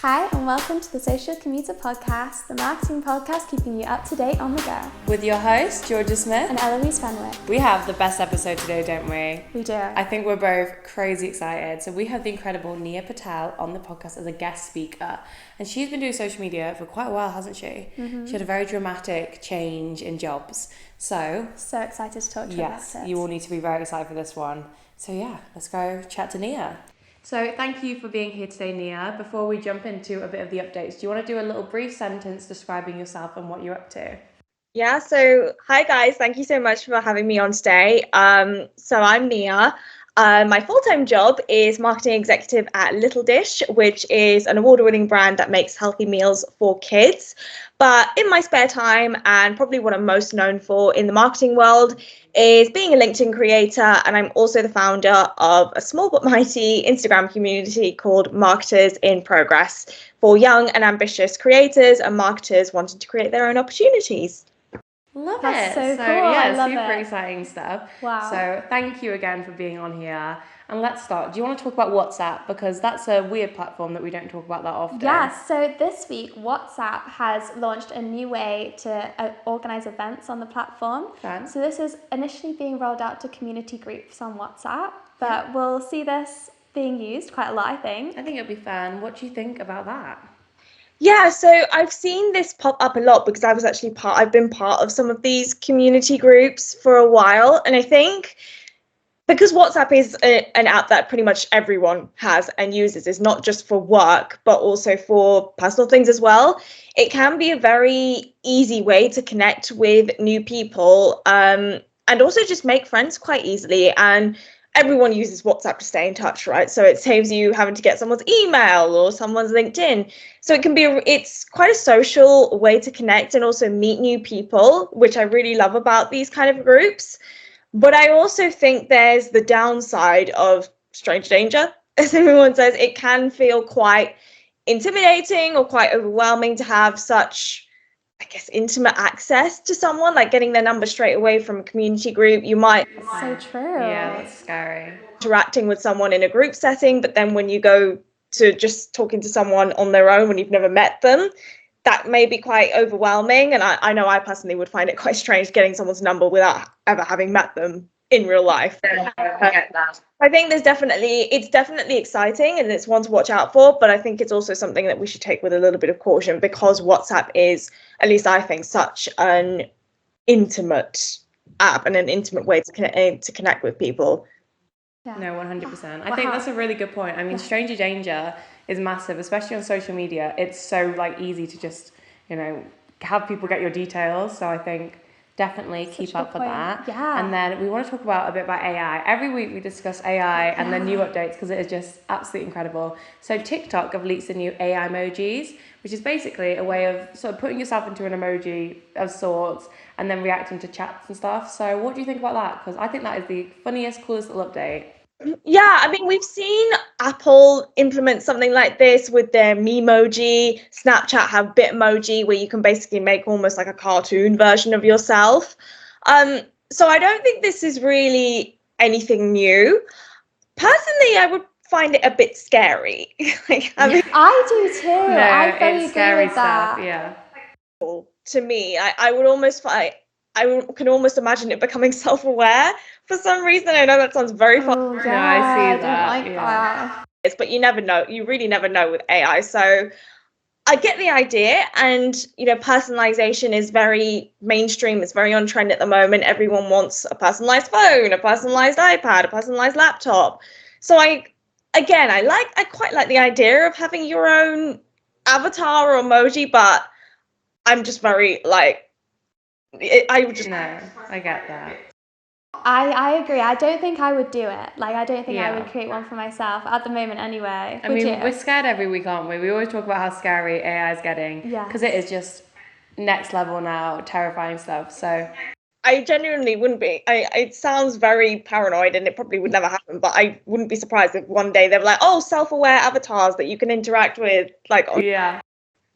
Hi, and welcome to the Social Commuter Podcast, the marketing podcast keeping you up to date on the go. With your host, Georgia Smith and Eloise Fenwick. We have the best episode today, don't we? We do. I think we're both crazy excited. So we have the incredible Nia Patel on the podcast as a guest speaker. And she's been doing social media for quite a while, hasn't she? Mm-hmm. She had a very dramatic change in jobs. So excited to talk to you about it. Yes, you all need to be very excited for this one. So yeah, let's go chat to Nia. So thank you for being here today, Nia. Before we jump into a bit of the updates, do you want to do a little brief sentence describing yourself and what you're up to? Yeah, so hi guys, thank you so much for having me on today. So I'm Nia. My full-time job is marketing executive at Little Dish, which is an award-winning brand that makes healthy meals for kids. But in my spare time, and probably what I'm most known for in the marketing world, is being a LinkedIn creator, and I'm also the founder of a small but mighty Instagram community called Marketers in Progress for young and ambitious creators and marketers wanting to create their own opportunities. Love That's it. so cool. Yeah, I love super it. exciting stuff. Wow. So thank you again for being on here. And let's start. Do you want to talk about WhatsApp? Because that's a weird platform that we don't talk about that often. Yes, so this week WhatsApp has launched a new way to organise events on the platform. Fun. So this is initially being rolled out to community groups on WhatsApp, but we'll see this being used quite a lot, I think. I think it'll be fun. What do you think about that? Yeah, so I've seen this pop up a lot because I've been part of some of these community groups for a while. And I think because WhatsApp is an app that pretty much everyone has and uses, is not just for work, but also for personal things as well. It can be a very easy way to connect with new people and also just make friends quite easily. And everyone uses WhatsApp to stay in touch, right? So it saves you having to get someone's email or someone's LinkedIn. So it's quite a social way to connect and also meet new people, which I really love about these kind of groups. But I also think there's the downside of strange danger. As everyone says, it can feel quite intimidating or quite overwhelming to have such, I guess, intimate access to someone, like getting their number straight away from a community group. You might So true. Yeah, that's scary. interacting with someone in a group setting, but then when you go to just talking to someone on their own when you've never met them, that may be quite overwhelming. And I know I personally would find it quite strange getting someone's number without ever having met them in real life. I think it's definitely exciting and it's one to watch out for, but I think it's also something that we should take with a little bit of caution because WhatsApp is, at least I think, such an intimate app and an intimate way to connect with people. Yeah. No, 100%. I think that's a really good point. I mean, stranger danger is massive, especially on social media. It's so easy to just, have people get your details. So I think definitely keep up for that. Yeah. And then we want to talk a bit about AI. Every week we discuss AI and the new updates because it is just absolutely incredible. So TikTok have leaked the new AI emojis, which is basically a way of sort of putting yourself into an emoji of sorts and then reacting to chats and stuff. So what do you think about that? Because I think that is the funniest, coolest little update. Yeah, I mean, we've seen Apple implement something like this with their Memoji. Snapchat have Bitmoji, where you can basically make almost like a cartoon version of yourself. So I don't think this is really anything new. Personally, I would find it a bit scary. I do too. No, I fully it's scary agree with that. stuff. Yeah. To me, I would almost can almost imagine it becoming self-aware for some reason. I know that sounds very fun. Oh, yeah, No, I see I that, don't like that. But you never know. You really never know with AI. So I get the idea. And, personalization is very mainstream. It's very on trend at the moment. Everyone wants a personalized phone, a personalized iPad, a personalized laptop. So I quite like the idea of having your own avatar or emoji, but I'm just very No, I get that. I agree. I don't think I would do it. I don't think I would create one for myself at the moment anyway. I mean, we're scared every week, aren't we? We always talk about how scary AI is getting. Yeah. Because it is just next level now, terrifying stuff. So I genuinely wouldn't be. It sounds very paranoid and it probably would never happen, but I wouldn't be surprised if one day they were like, oh, self-aware avatars that you can interact with. yeah.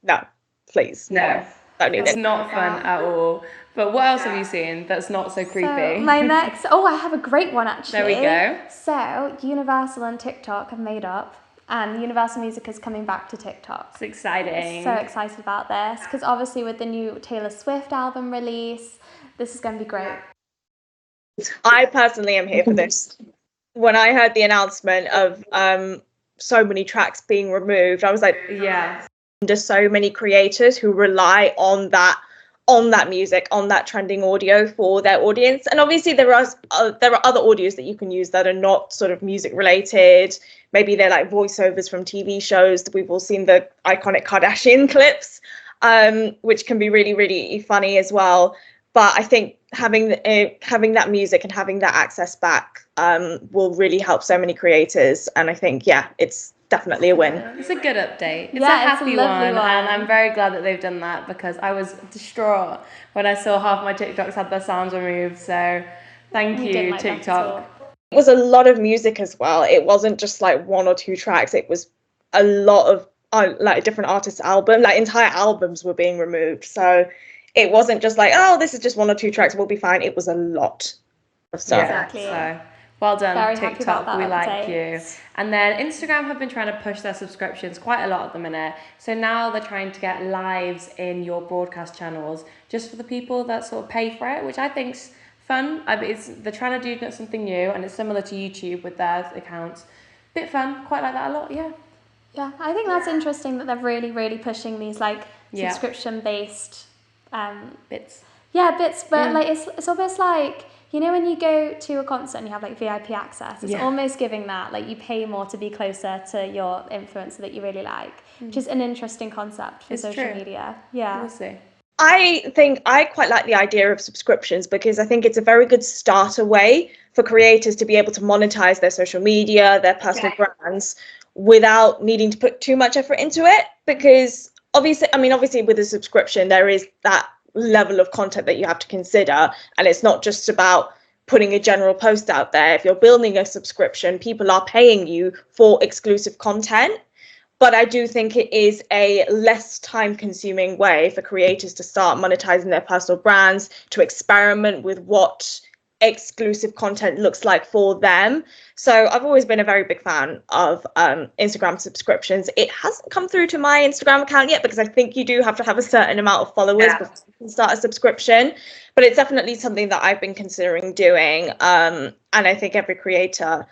No, please. No. Don't need It's it. not fun at all. But what else have you seen that's not so creepy? So my next, I have a great one actually. There we go. So Universal and TikTok have made up and Universal Music is coming back to TikTok. It's exciting. So excited about this, because obviously with the new Taylor Swift album release, this is going to be great. I personally am here for this. When I heard the announcement of so many tracks being removed, I was like, yeah, there's so many creators who rely on that music, on that trending audio for their audience. And obviously there are other audios that you can use that are not sort of music related. Maybe they're like voiceovers from TV shows. We've all seen the iconic Kardashian clips, which can be really, really funny as well. But I think having that music and having that access back will really help so many creators. And I think, it's definitely a win. It's a good update. It's a happy one, and I'm very glad that they've done that, because I was distraught when I saw half my TikToks had their sounds removed. So thank you, TikTok. It was a lot of music as well. It wasn't just like one or two tracks. It was a lot of like different artists' album, like entire albums were being removed. So it wasn't just like, oh, this is just one or two tracks, we'll be fine. It was a lot of stuff. Exactly. So well done, Very TikTok. We like you. And then Instagram have been trying to push their subscriptions quite a lot at the minute. So now they're trying to get lives in your broadcast channels just for the people that sort of pay for it, which I think's fun. They're trying to do something new, and it's similar to YouTube with their accounts. Bit fun. Quite like that a lot. Yeah. Yeah, I think that's interesting that they're really, really pushing these like subscription-based bits. Yeah, bits, but like it's almost like, you know, when you go to a concert and you have like VIP access, it's almost giving that, like you pay more to be closer to your influencer that you really like, which is an interesting concept for social media. Yeah. We'll see. I think I quite like the idea of subscriptions, because I think it's a very good starter way for creators to be able to monetize their social media, their personal brands, without needing to put too much effort into it. Because obviously with a subscription, there is that level of content that you have to consider, and it's not just about putting a general post out there. If you're building a subscription, people are paying you for exclusive content. But I do think it is a less time consuming way for creators to start monetizing their personal brands, to experiment with what exclusive content looks like for them. So I've always been a very big fan of Instagram subscriptions. It hasn't come through to my Instagram account yet, because I think you do have to have a certain amount of followers before you can start a subscription. But it's definitely something that I've been considering doing. And I think every creator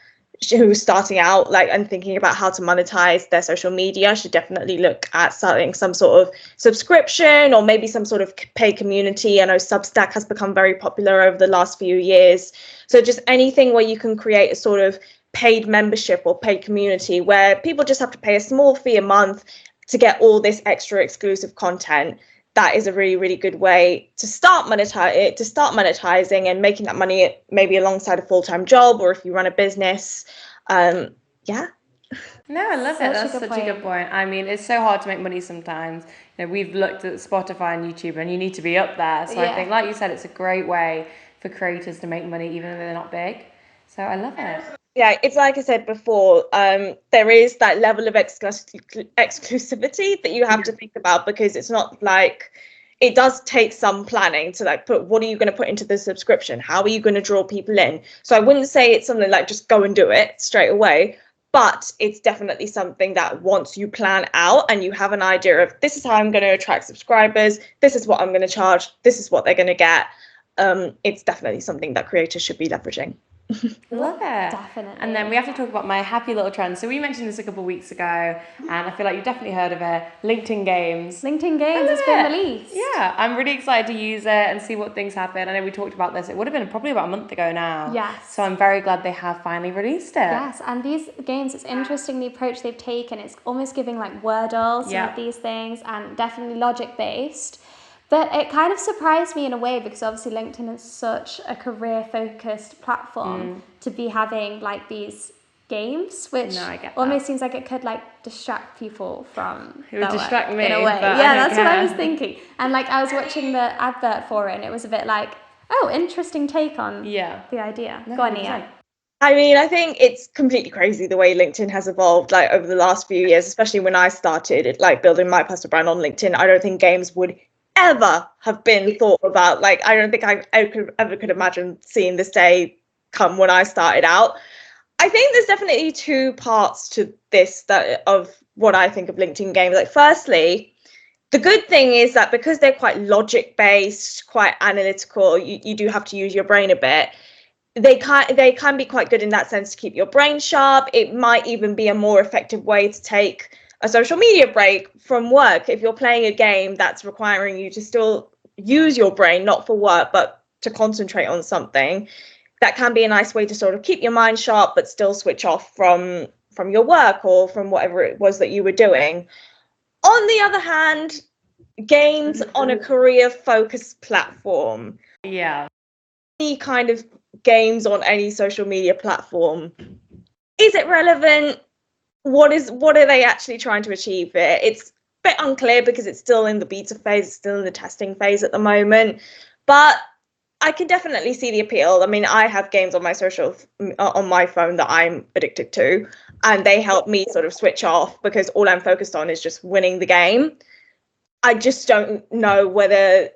who's starting out and thinking about how to monetize their social media should definitely look at starting some sort of subscription, or maybe some sort of paid community. I know Substack has become very popular over the last few years. So just anything where you can create a sort of paid membership or paid community where people just have to pay a small fee a month to get all this extra exclusive content. That is a really, really good way to start monetizing and making that money maybe alongside a full-time job, or if you run a business. No, I love it. That's such a good point. I mean, it's so hard to make money sometimes. You know, we've looked at Spotify and YouTube, and you need to be up there. So I think, like you said, it's a great way for creators to make money even though they're not big. So I love it. Yeah, it's like I said before, there is that level of exclusivity that you have to think about, because it's not like, it does take some planning to put, what are you going to put into the subscription? How are you going to draw people in? So I wouldn't say it's something like just go and do it straight away, but it's definitely something that once you plan out and you have an idea of, this is how I'm going to attract subscribers, this is what I'm going to charge, this is what they're going to get, it's definitely something that creators should be leveraging. Love it. Definitely. And then we have to talk about my happy little trend. So we mentioned this a couple of weeks ago, and I feel like you've definitely heard of it. LinkedIn Games. LinkedIn Games has been released. Yeah, I'm really excited to use it and see what things happen. I know we talked about this. It would have been probably about a month ago now. Yes. So I'm very glad they have finally released it. Yes, and these games, it's interesting the approach they've taken. It's almost giving Wordle, some of these things, and definitely logic based. But it kind of surprised me in a way, because obviously LinkedIn is such a career-focused platform to be having these games, which almost seems like it could distract people from it would distract me in a way. But yeah, that's what I was thinking. And I was watching the advert for it, and it was a bit interesting take on the idea. Go on, Nia. I mean, I think it's completely crazy the way LinkedIn has ever over the last few years, especially when I started building my personal brand on LinkedIn. I don't think games would ever have been thought about. I don't think I could imagine seeing this day come when I started out. I think there's definitely two parts to this that of what I think of LinkedIn games. Like, firstly, the good thing is that because they're quite logic based, quite analytical, you do have to use your brain a bit. They can be quite good in that sense to keep your brain sharp. It might even be a more effective way to take a social media break from work if you're playing a game that's requiring you to still use your brain, not for work, but to concentrate on something. That can be a nice way to sort of keep your mind sharp but still switch off from your work or from whatever it was that you were doing. On the other hand, games on a career focused platform, any kind of games on any social media platform, is it relevant? What are they actually trying to achieve here? It's a bit unclear because it's still in the beta phase, it's still in the testing phase at the moment, but I can definitely see the appeal. I mean, I have games on my phone that I'm addicted to, and they help me sort of switch off because all I'm focused on is just winning the game. I just don't know whether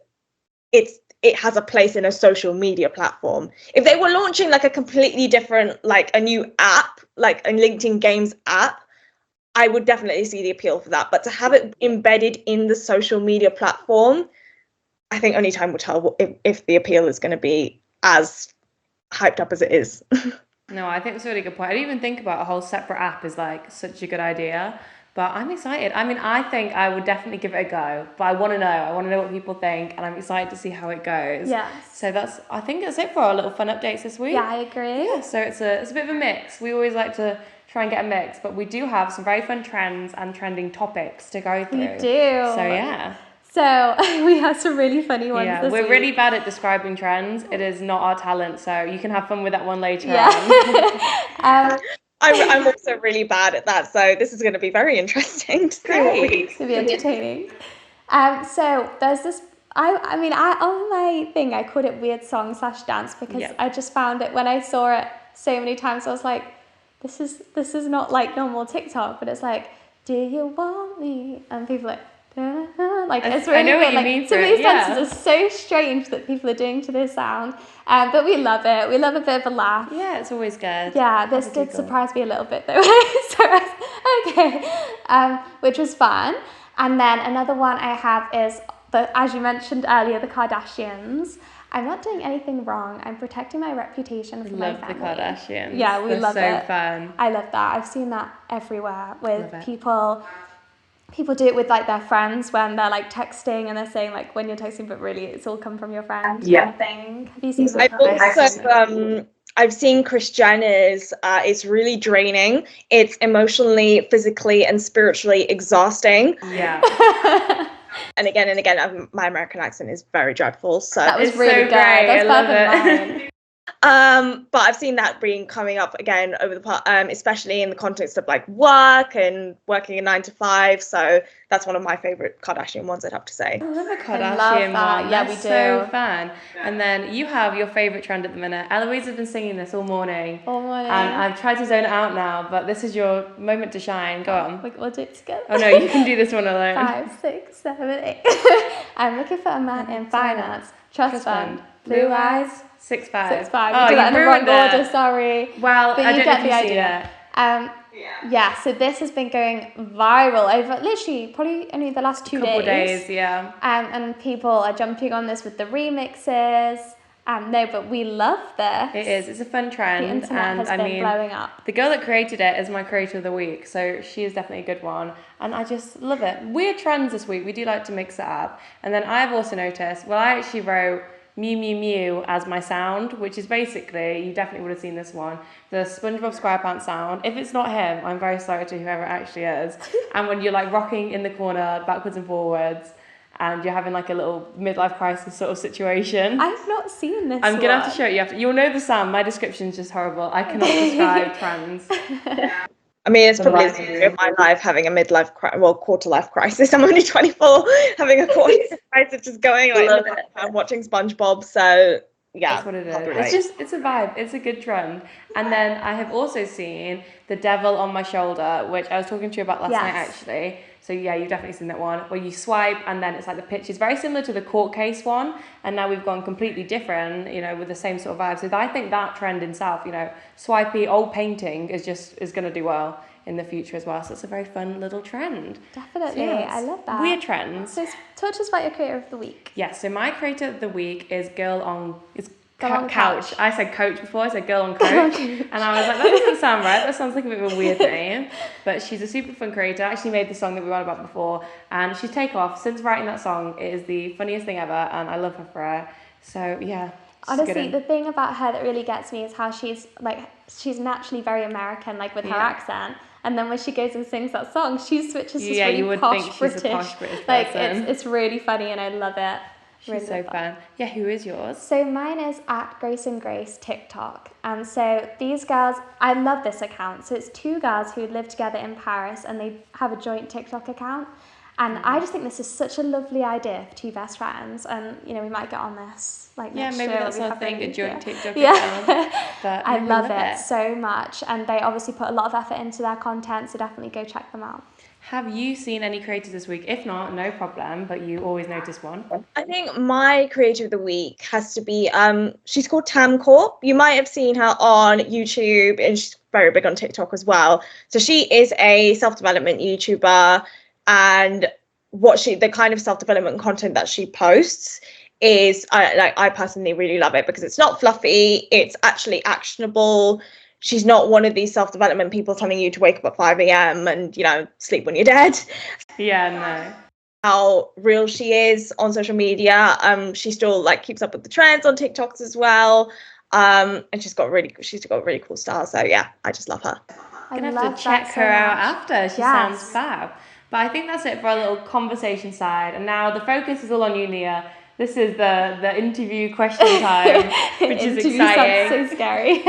it has a place in a social media platform. If they were launching like a completely different, like a new app, like a LinkedIn Games app, I would definitely see the appeal for that. But to have it embedded in the social media platform, I think only time will tell if the appeal is going to be as hyped up as it is. No, I think that's a really good point. I didn't even think about a whole separate app is like such a good idea, but I'm excited. I mean, I think I would definitely give it a go, but I want to know what people think, and I'm excited to see how it goes. Yes. So I think that's it for our little fun updates this week. Yeah, I agree. Yeah, so it's a bit of a mix. We always like to try and get a mix, but we do have some very fun trends and trending topics to go through. We do. So yeah. So we have some really funny ones this we're week. really bad at describing trends. It is not our talent, so you can have fun with that one later on. I'm also really bad at that, so this is going to be very interesting to see. It's going to be entertaining. So there's this. On my thing, I called it weird song / dance because I just found it when I saw it so many times. I was like, this is not like normal TikTok, but it's like, do you want me? And people are like. Like it's really I know weird. What you mean some of these dances are so strange that people are doing to this sound, but we love it. We love a bit of a laugh. Yeah, it's always good. Yeah, this did surprise me a little bit though. Which was fun. And then another one I have is as you mentioned earlier, the Kardashians. I'm not doing anything wrong. I'm protecting my reputation for my family. Love the Kardashians. Yeah, we love it. So fun. I love that. I've seen that everywhere with people. People do it with like their friends when they're like texting and they're saying like when you're texting, but really it's all come from your friend. Yeah. Thing. Have you seen that? I've seen Kris Jenner's. It's really draining. It's emotionally, physically, and spiritually exhausting. Yeah. And again, my American accent is very dreadful. So that was really good. That's better than mine. But I've seen that coming up again over the part, especially in the context of like work and working a 9 to 5. So that's one of my favorite Kardashian ones, I'd have to say. I love a Kardashian one. Yeah, that's we do. So fun. And then you have your favorite trend at the minute. Eloise has been singing this all morning. And I've tried to zone it out now, but this is your moment to shine. Go on. We'll do it together. Oh no, you can do this one alone. 5, 6, 7, 8. I'm looking for a man in finance. Trust fund. Blue eyes. 6'5". 6'5". Oh, you did that in the wrong it. order, sorry. Well, but I you don't get know the if you've idea. Seen it. So this has been going viral over literally probably only the last 2 days. Yeah. And people are jumping on this with the remixes. No, but we love this. It is. It's a fun trend. The internet has been blowing up. The girl that created it is my creator of the week, so she is definitely a good one. And I just love it. Weird trends this week. We do like to mix it up. And then I've also noticed, I actually wrote Mew Mew Mew as my sound, which is basically, you definitely would have seen this one, the SpongeBob SquarePants sound. If it's not him, I'm very sorry to whoever it actually is. And when you're like rocking in the corner backwards and forwards and you're having like a little midlife crisis sort of situation. I've not seen this I'm gonna have to show it you after. You'll know the sound. My description's just horrible. I cannot describe trends. I mean, it's probably the story of my life, having a quarter life crisis. I'm only 24, having a quarter life crisis, just going like, I'm watching SpongeBob. So yeah, that's what it is. It's a vibe. It's a good trend. And then I have also seen The Devil on My Shoulder, which I was talking to you about last night actually. So So yeah, you've definitely seen that one where you swipe and then it's like the picture is very similar to the court case one, and now we've gone completely different, you know, with the same sort of vibe. So I think that trend in South, you know, swipey old painting is going to do well in the future as well. So it's a very fun little trend. Definitely, So, yeah, I love that. Weird trends. So talk to us about your creator of the week. Yeah, so my creator of the week is Girl on Couch. I said coach before, I said girl on coach. And I was like, that doesn't sound right. That sounds like a bit of a weird name. But she's a super fun creator. Actually made the song that we were on about before. And she's taken off. Since writing that song, it is the funniest thing ever. And I love her for it. So, yeah. Honestly, the thing about her that really gets me is how she's naturally very American, like with her accent. And then when she goes and sings that song, she switches to really you would posh think British. She's a posh British like, person. it's really funny and I love it. She's really so fun. Yeah, who is yours? So mine is at Grace and Grace TikTok. And so these girls, I love this account. So it's two girls who live together in Paris and they have a joint TikTok account. And I just think this is such a lovely idea for two best friends. And, you know, we might get on this next year. Yeah, maybe that's our thing, a joint TikTok account. Yeah, But I love it so much. And they obviously put a lot of effort into their content. So definitely go check them out. Have you seen any creators this week? If not, no problem, but you always notice one. I think my creator of the week has to be, she's called Tamcorp. You might have seen her on YouTube and she's very big on TikTok as well. So she is a self-development YouTuber, and the kind of self-development content that she posts is, I personally really love it because it's not fluffy, it's actually actionable. She's not one of these self-development people telling you to wake up at 5 a.m. and, you know, sleep when you're dead. Yeah, no. How real she is on social media. She still keeps up with the trends on TikToks as well. And she's got really cool style. So yeah, I just love her. I'm gonna have to check her out after. She sounds fab. But I think that's it for our little conversation side. And now the focus is all on you, Nia. This is the interview question time, which is exciting. Sounds so scary.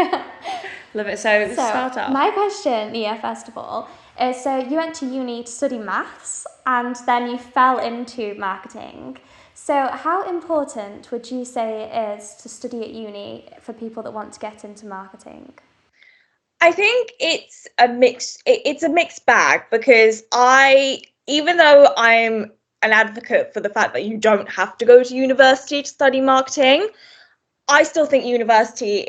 Love it. So start off. My question, Nia, first of all, is so you went to uni to study maths and then you fell into marketing. So how important would you say it is to study at uni for people that want to get into marketing? I think it's a mixed bag because even though I'm an advocate for the fact that you don't have to go to university to study marketing, I still think university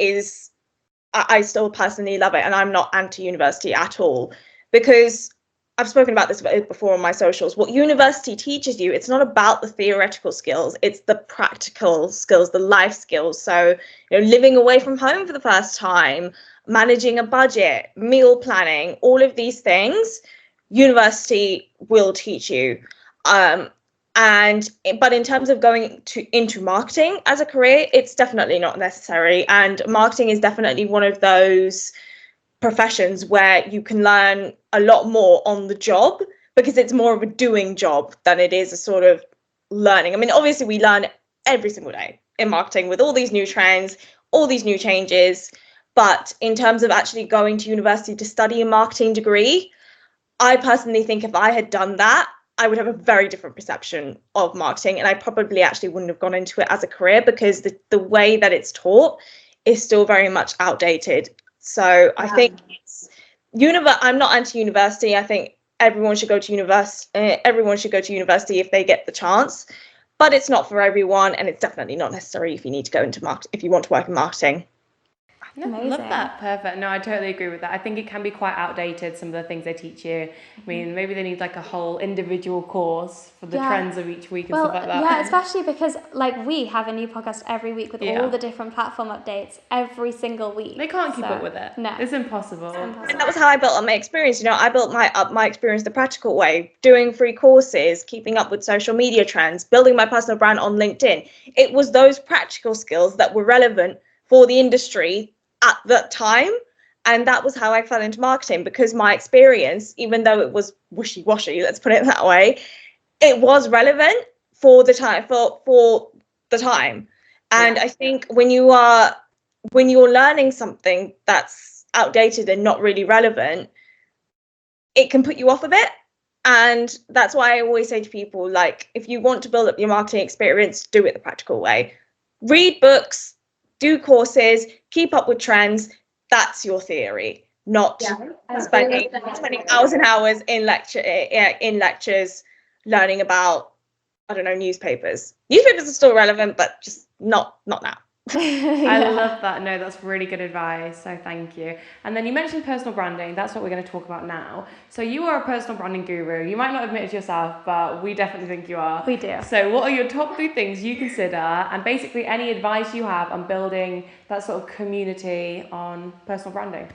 I still personally love it, and I'm not anti-university at all, because I've spoken about this before on my socials. What university teaches you, it's not about the theoretical skills, it's the practical skills, the life skills. So, you know, living away from home for the first time, managing a budget, meal planning, all of these things, university will teach you. But in terms of going into marketing as a career, it's definitely not necessary. And marketing is definitely one of those professions where you can learn a lot more on the job, because it's more of a doing job than it is a sort of learning. I mean, obviously we learn every single day in marketing with all these new trends, all these new changes. But in terms of actually going to university to study a marketing degree, I personally think if I had done that, I would have a very different perception of marketing, and I probably actually wouldn't have gone into it as a career, because the way that it's taught is still very much outdated. So I think I'm not anti-university. I think everyone should go to university if they get the chance, but it's not for everyone, and it's definitely not necessary if you need to go into if you want to work in marketing. No, love that. Perfect. No, I totally agree with that. I think it can be quite outdated, some of the things they teach you. I mean, maybe they need like a whole individual course for the trends of each week and stuff like that. Yeah, especially because we have a new podcast every week with all the different platform updates every single week. They can't keep up with it. No. It's impossible. And that was how I built up my experience. You know, I built my experience the practical way, doing free courses, keeping up with social media trends, building my personal brand on LinkedIn. It was those practical skills that were relevant for the industry at that time, and that was how I fell into marketing, because my experience, even though it was wishy-washy, let's put it that way, it was relevant for the time and I think when you're learning something that's outdated and not really relevant, it can put you off a bit. And that's why I always say to people, if you want to build up your marketing experience, do it the practical way. Read books, do courses, keep up with trends. That's your theory. not spending hours and hours in lectures learning about, I don't know, newspapers. Newspapers are still relevant, but just not now. I love that. No, that's really good advice. So thank you. And then you mentioned personal branding. That's what we're going to talk about now. So you are a personal branding guru. You might not admit it to yourself, but we definitely think you are. We do. So what are your top 3 things you consider, and basically any advice you have on building that sort of community on personal branding?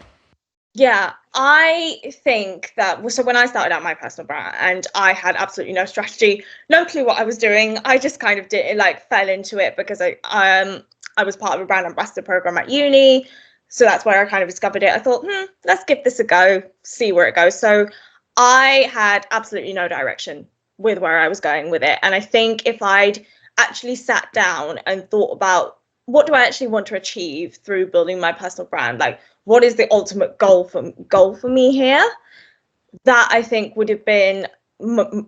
Yeah, I think that, so when I started out my personal brand and I had absolutely no strategy, no clue what I was doing, I just kind of did, like, fell into it because I was part of a brand ambassador program at uni. So that's where I kind of discovered it. I thought, let's give this a go, see where it goes. So I had absolutely no direction with where I was going with it. And I think if I'd actually sat down and thought about what do I actually want to achieve through building my personal brand, like what is the ultimate goal for me here, that I think would have been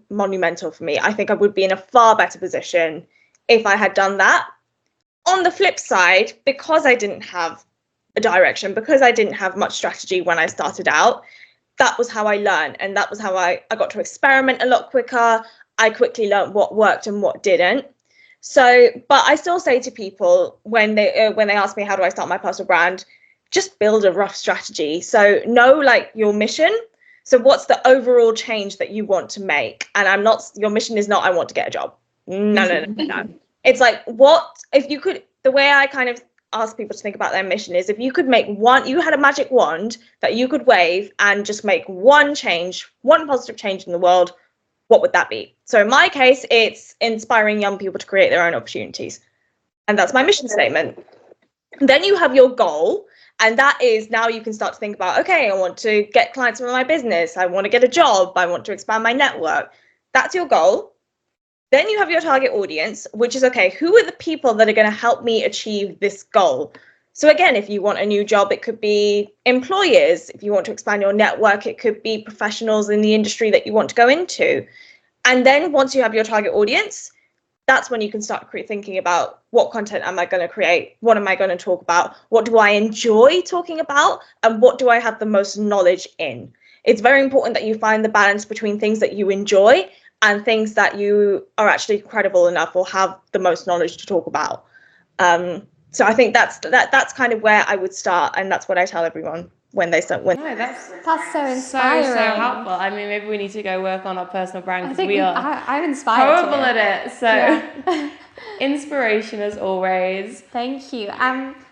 monumental for me. I think I would be in a far better position if I had done that. On the flip side, because I didn't have a direction, because I didn't have much strategy when I started out, that was how I learned, and that was how I got to experiment a lot quicker. I quickly learned what worked and what didn't. So, but I still say to people when they ask me how do I start my personal brand, just build a rough strategy. So know like your mission. So what's the overall change that you want to make? And your mission is not I want to get a job. No. It's like, what if you could, the way I kind of ask people to think about their mission is, if you could make you had a magic wand that you could wave and just make one positive change in the world, what would that be? So in my case, it's inspiring young people to create their own opportunities. And that's my mission statement. Then you have your goal. And that is, now you can start to think about, okay, I want to get clients for my business. I want to get a job. I want to expand my network. That's your goal. Then you have your target audience, which is, okay, who are the people that are going to help me achieve this goal? So again, if you want a new job, it could be employers. If you want to expand your network, it could be professionals in the industry that you want to go into. And then once you have your target audience, that's when you can start thinking about, what content am I going to create? What am I going to talk about? What do I enjoy talking about? And what do I have the most knowledge in? It's very important that you find the balance between things that you enjoy and things that you are actually credible enough or have the most knowledge to talk about. So I think that's kind of where I would start, and that's what I tell everyone when they start. No, that's so inspiring. So helpful. I mean, maybe we need to go work on our personal brand, because I'm inspired. Horrible at it. So yeah. Inspiration as always. Thank you.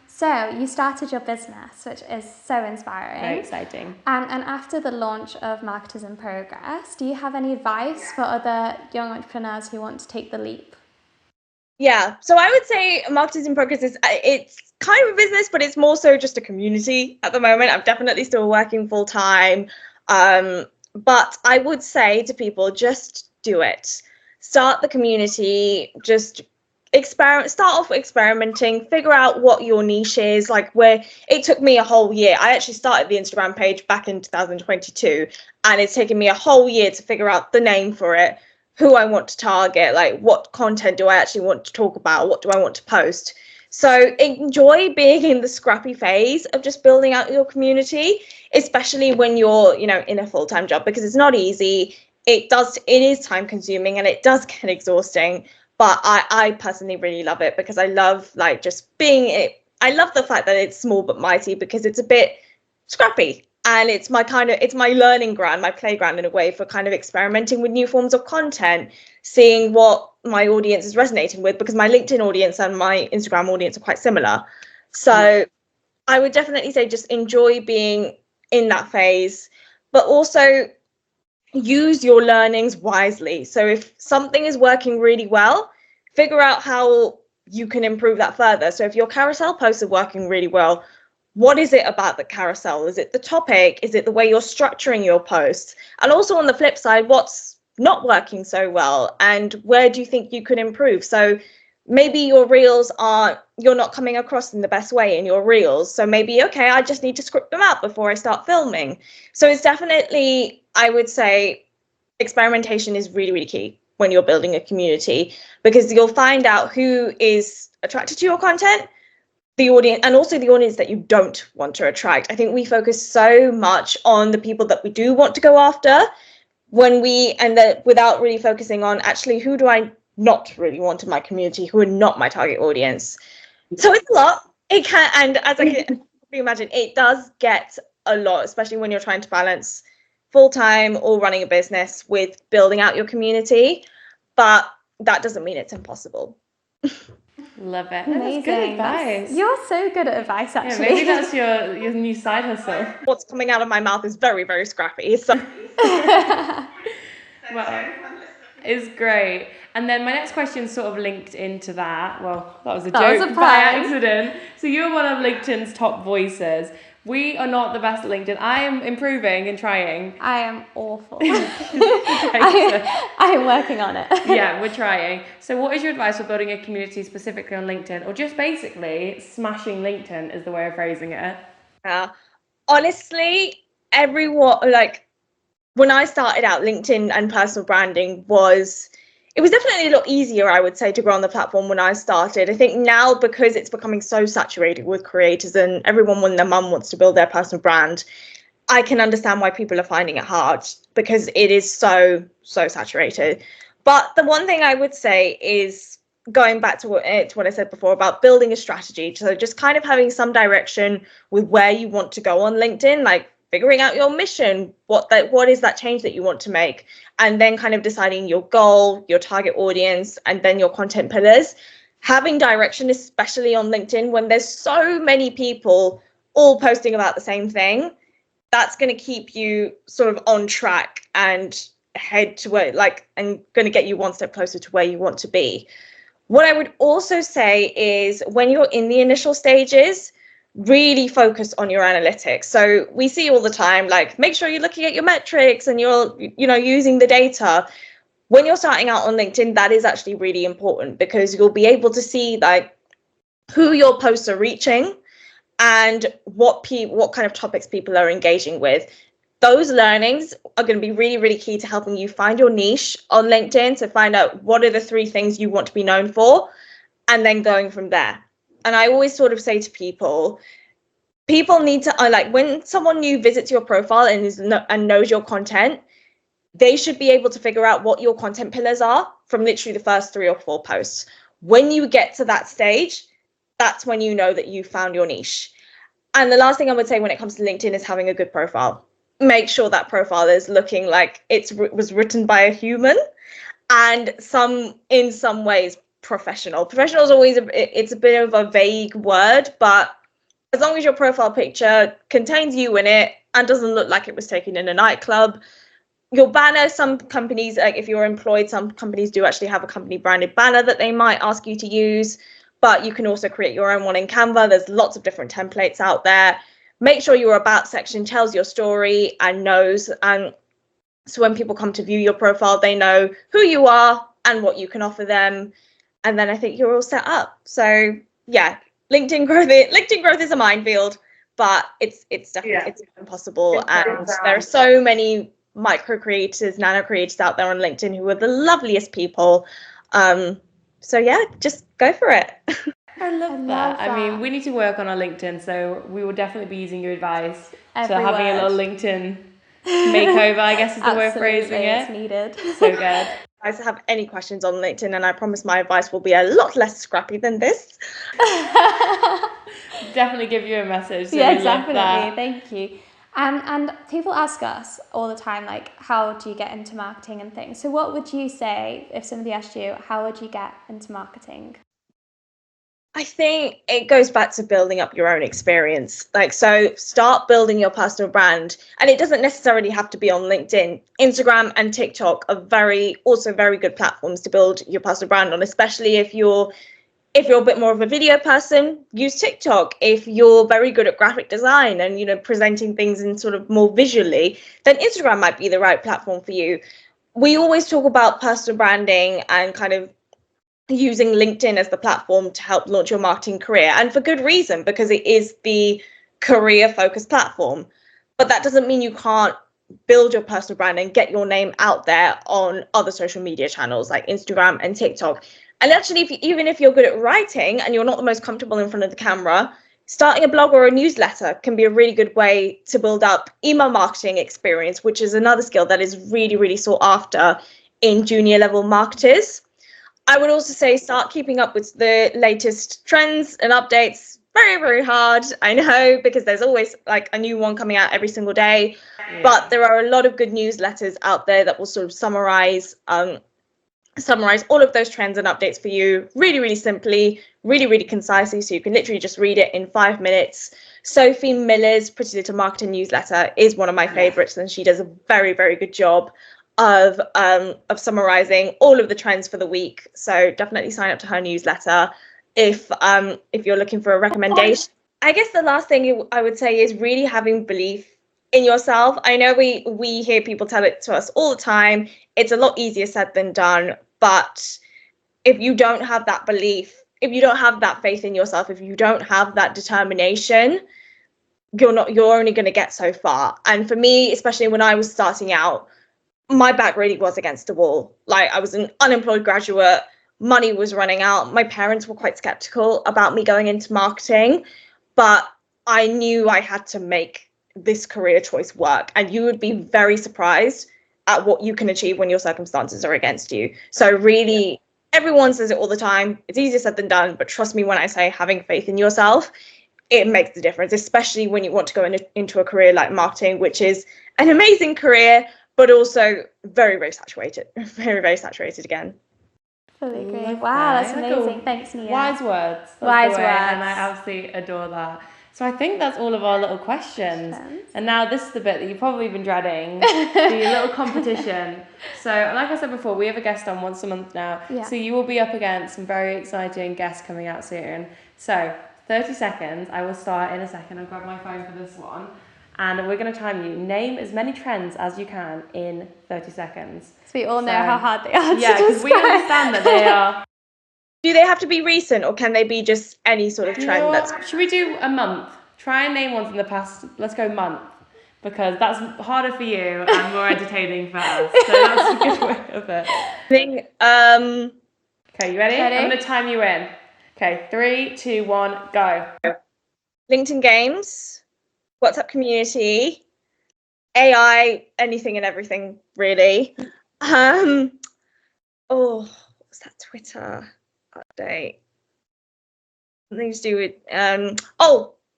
So you started your business, which is so inspiring. Very exciting. And after the launch of Marketers in Progress, do you have any advice for other young entrepreneurs who want to take the leap? Yeah, so I would say Marketers in Progress it's kind of a business, but it's more so just a community at the moment. I'm definitely still working full time. But I would say to people, just do it. Start the community, just start off experimenting, figure out what your niche is. Like, where it took me a whole year. I actually started the Instagram page back in 2022, and it's taken me a whole year to figure out the name for it, who I want to target, like what content do I actually want to talk about, what do I want to post. So enjoy being in the scrappy phase of just building out your community, especially when you're, in a full-time job, because it's not easy. It is time consuming and it does get exhausting. But I personally really love it, because I love just being it. I love the fact that it's small but mighty, because it's a bit scrappy, and it's my learning ground, my playground in a way, for kind of experimenting with new forms of content, seeing what my audience is resonating with, because my LinkedIn audience and my Instagram audience are quite similar. So I would definitely say just enjoy being in that phase, but also use your learnings wisely. So if something is working really well, figure out how you can improve that further. So if your carousel posts are working really well, what is it about the carousel? Is it the topic? Is it the way you're structuring your posts? And also on the flip side, what's not working so well, and where do you think you could improve? So maybe your reels you're not coming across in the best way in your reels. So maybe, okay, I just need to script them out before I start filming. So it's definitely, I would say, experimentation is really, really key when you're building a community, because you'll find out who is attracted to your content, the audience, and also the audience that you don't want to attract. I think we focus so much on the people that we do want to go after without really focusing on actually who do I not really want in my community, who are not my target audience. So it's a lot. It can, and as I can imagine, it does get a lot, especially when you're trying to balance full-time or running a business with building out your community. But that doesn't mean it's impossible. Love it. Amazing. That's good advice. You're so good at advice, actually. Yeah, maybe that's your new side hustle. What's coming out of my mouth is very, very scrappy. So. Well, it's great. And then my next question sort of linked into that. Well, that was a joke by accident. So you're one of LinkedIn's top voices. We are not the best at LinkedIn. I am improving and trying. I am awful. I am working on it. Yeah, we're trying. So what is your advice for building a community specifically on LinkedIn, or just basically smashing LinkedIn is the way of phrasing it? Honestly, everyone, like, when I started out, LinkedIn and personal branding it was definitely a lot easier, I would say, to grow on the platform when I started. I think now, because it's becoming so saturated with creators and everyone when their mum wants to build their personal brand, I can understand why people are finding it hard, because it is so saturated. But the one thing I would say is, going back to what I said before about building a strategy, so just kind of having some direction with where you want to go on LinkedIn, like figuring out your mission, what is that change that you want to make, and then kind of deciding your goal, your target audience, and then your content pillars. Having direction, especially on LinkedIn, when there's so many people all posting about the same thing, that's going to keep you sort of on track and head to where, and going to get you one step closer to where you want to be. What I would also say is, when you're in the initial stages, really focus on your analytics. So we see all the time, like, make sure you're looking at your metrics and you're, using the data. When you're starting out on LinkedIn, that is actually really important, because you'll be able to see like who your posts are reaching and what kind of topics people are engaging with. Those learnings are going to be really, really key to helping you find your niche on LinkedIn, to find out what are the 3 things you want to be known for, and then going from there. And I always sort of say to people need to, when someone new visits your profile and knows your content, they should be able to figure out what your content pillars are from literally the first 3 or 4 posts. When you get to that stage, that's when you know that you found your niche. And the last thing I would say when it comes to LinkedIn is having a good profile. Make sure that profile is looking like it was written by a human, and in some ways professional. Professional is always it's a bit of a vague word, but as long as your profile picture contains you in it and doesn't look like it was taken in a nightclub. Your banner, some companies, like if you're employed, some companies do actually have a company branded banner that they might ask you to use, but you can also create your own one in Canva. There's lots of different templates out there. Make sure your about section tells your story and knows, and so when people come to view your profile, they know who you are and what you can offer them. And then I think you're all set up. So yeah, LinkedIn growth is a minefield, but it's definitely it's impossible. And there are so many micro creators, nano creators out there on LinkedIn who are the loveliest people. So yeah, just go for it. I love that. I mean, we need to work on our LinkedIn, so we will definitely be using your advice. So having a little LinkedIn makeover, I guess, is the way of phrasing it. It's needed. So good. If you guys have any questions on LinkedIn, and I promise my advice will be a lot less scrappy than this. Definitely give you a message. So yeah, definitely. Thank you. And people ask us all the time, like, how do you get into marketing and things? So what would you say if somebody asked you, how would you get into marketing? I think it goes back to building up your own experience. So start building your personal brand, and it doesn't necessarily have to be on LinkedIn. Instagram and TikTok are also very good platforms to build your personal brand on, especially if you're a bit more of a video person, use TikTok. If you're very good at graphic design and presenting things in sort of more visually, then Instagram might be the right platform for you. We always talk about personal branding and kind of using LinkedIn as the platform to help launch your marketing career, and for good reason, because it is the career focused platform. But that doesn't mean you can't build your personal brand and get your name out there on other social media channels like Instagram and TikTok. And actually, even if you're good at writing and you're not the most comfortable in front of the camera, starting a blog or a newsletter can be a really good way to build up email marketing experience, which is another skill that is really, really sought after in junior level marketers. I would also say start keeping up with the latest trends and updates. Very, very hard, I know, because there's always like a new one coming out every single day. Yeah. But there are a lot of good newsletters out there that will sort of summarize all of those trends and updates for you really, really simply, really, really concisely, so you can literally just read it in 5 minutes. Sophie Miller's Pretty Little Marketing newsletter is one of my favorites, and she does a very, very good job of summarizing all of the trends for the week. So definitely sign up to her newsletter if you're looking for a recommendation. I guess the last thing I would say is really having belief in yourself. I know we hear people tell it to us all the time. It's a lot easier said than done. But if you don't have that belief, if you don't have that faith in yourself, if you don't have that determination, you're only going to get so far. And for me, especially when I was starting out, my back really was against the wall. Like, I was an unemployed graduate, money was running out. My parents were quite skeptical about me going into marketing, but I knew I had to make this career choice work. And you would be very surprised at what you can achieve when your circumstances are against you. So really, everyone says it all the time. It's easier said than done, but trust me when I say having faith in yourself, it makes the difference, especially when you want to go into a career like marketing, which is an amazing career, but also very, very saturated. Very, very saturated again. Fully agree. Wow, that's amazing. Thanks, Nia. Wise words. Wise words. And I absolutely adore that. So I think that's all of our little questions. And now this is the bit that you've probably been dreading, the little competition. So like I said before, we have a guest on once a month now. Yeah. So you will be up against some very exciting guests coming out soon. So 30 seconds. I will start in a second. I'll grab my phone for this one. And we're going to time you. Name as many trends as you can in 30 seconds. So we all know how hard they are to describe. Yeah, because we understand that they are... Do they have to be recent, or can they be just any sort of trend? Should we do a month? Try and name ones in the past. Let's go month, because that's harder for you and more entertaining for us. So that's a good way of it. Okay, you ready? I'm going to time you in. Okay, 3, 2, 1, go. LinkedIn Games, WhatsApp Community, AI, anything and everything, really. What was that Twitter update? Something to do with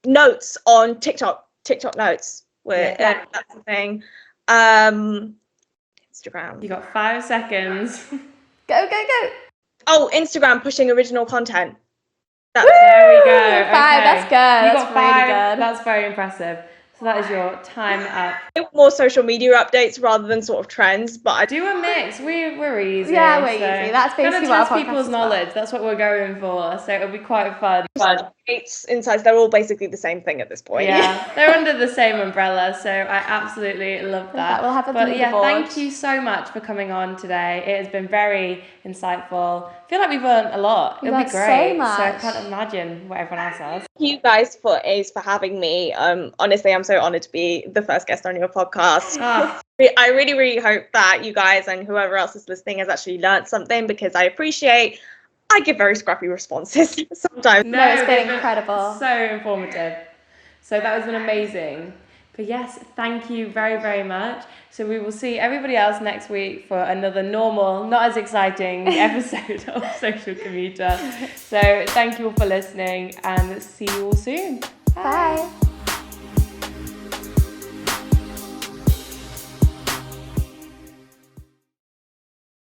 notes on TikTok notes, where that's the thing. Instagram. You got 5 seconds. Go. Oh, Instagram pushing original content. There we go. 5, that's good. You got 5. Really good. That's very impressive. So that is your time up. More social media updates rather than sort of trends, but I do a mix. We're easy. Yeah, we're easy. That's basically what our podcast people's knowledge. That's what we're going for. So it'll be quite fun. Insights, they're all basically the same thing at this point. Yeah, they're under the same umbrella. So I absolutely love that. We'll have a board. Thank you so much for coming on today. It has been very insightful. I feel like we've learned a lot. It'll be great. So much. So I can't imagine what everyone else has. Thank you guys for having me. Honestly, I'm so honoured to be the first guest on your podcast. I really, really hope that you guys and whoever else is listening has actually learned something, because I give very scrappy responses sometimes. No, it's been incredible. So informative. So that has been amazing. But yes, thank you very, very much. So we will see everybody else next week for another normal, not as exciting episode of Social Commuter. So thank you all for listening, and see you all soon. Bye.